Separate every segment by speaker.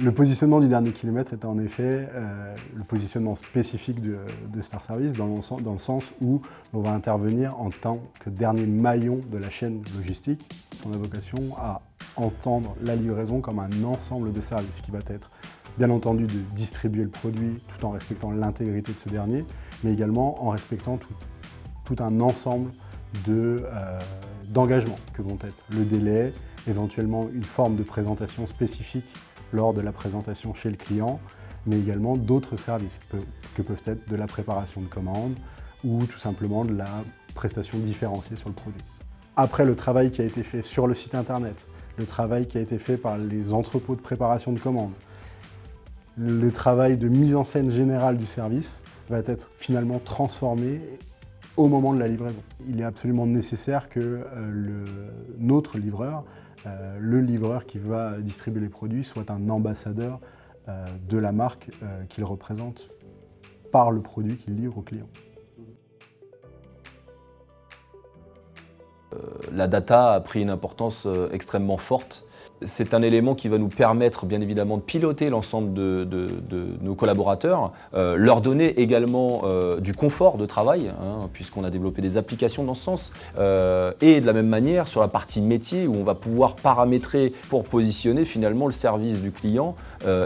Speaker 1: Le positionnement du dernier kilomètre est en effet le positionnement spécifique de Star Service dans le sens où on va intervenir en tant que dernier maillon de la chaîne logistique. On a vocation à entendre la livraison comme un ensemble de services qui va être bien entendu de distribuer le produit tout en respectant l'intégrité de ce dernier, mais également en respectant tout un ensemble d'engagements que vont être le délai, éventuellement une forme de présentation spécifique lors de la présentation chez le client, mais également d'autres services que peuvent être de la préparation de commandes ou tout simplement de la prestation différenciée sur le produit. Après le travail qui a été fait sur le site internet, le travail qui a été fait par les entrepôts de préparation de commandes, le travail de mise en scène générale du service va être finalement transformé au moment de la livraison. Il est absolument nécessaire que notre livreur, le livreur qui va distribuer les produits, soit un ambassadeur de la marque qu'il représente par le produit qu'il livre au client.
Speaker 2: La data a pris une importance extrêmement forte. C'est un élément qui va nous permettre bien évidemment de piloter l'ensemble de nos collaborateurs, leur donner également du confort de travail, puisqu'on a développé des applications dans ce sens, et de la même manière sur la partie métier où on va pouvoir paramétrer pour positionner finalement le service du client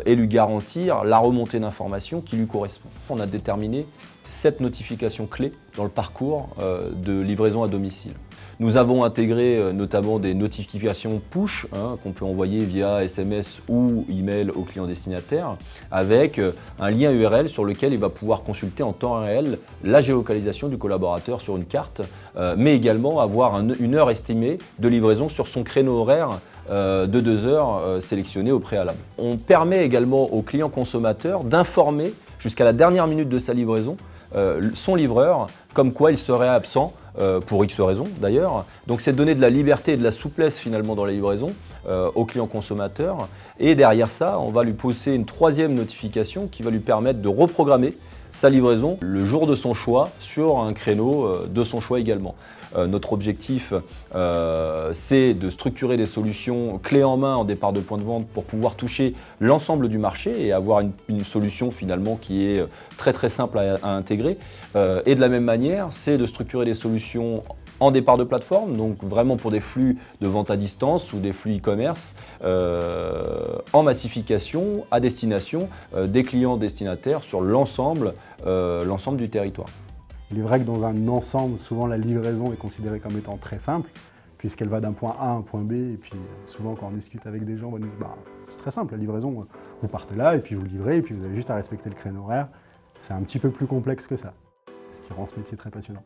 Speaker 2: et lui garantir la remontée d'informations qui lui correspond. On a déterminé 7 notifications clés dans le parcours de livraison à domicile. Nous avons intégré notamment des notifications push qu'on peut envoyer via SMS ou email au client destinataire avec un lien URL sur lequel il va pouvoir consulter en temps réel la géolocalisation du collaborateur sur une carte, mais également avoir une heure estimée de livraison sur son créneau horaire de 2 heures sélectionné au préalable. On permet également au client consommateur d'informer jusqu'à la dernière minute de sa livraison son livreur comme quoi il serait absent pour X raisons d'ailleurs. Donc c'est donner de la liberté et de la souplesse finalement dans la livraison au client consommateur. Et derrière ça, on va lui pousser une 3e notification qui va lui permettre de reprogrammer sa livraison le jour de son choix sur un créneau de son choix également. Notre objectif, c'est de structurer des solutions clés en main en départ de point de vente pour pouvoir toucher l'ensemble du marché et avoir une solution finalement qui est très très simple à intégrer. Et de la même manière, c'est de structurer des solutions en départ de plateforme, donc vraiment pour des flux de vente à distance ou des flux e-commerce, en massification à destination des clients destinataires sur l'ensemble du territoire.
Speaker 1: Il est vrai que dans un ensemble, souvent la livraison est considérée comme étant très simple, puisqu'elle va d'un point A à un point B, et puis souvent quand on discute avec des gens, on va nous dire c'est très simple, la livraison, vous partez là, et puis vous livrez, et puis vous avez juste à respecter le créneau horaire. C'est un petit peu plus complexe que ça, ce qui rend ce métier très passionnant.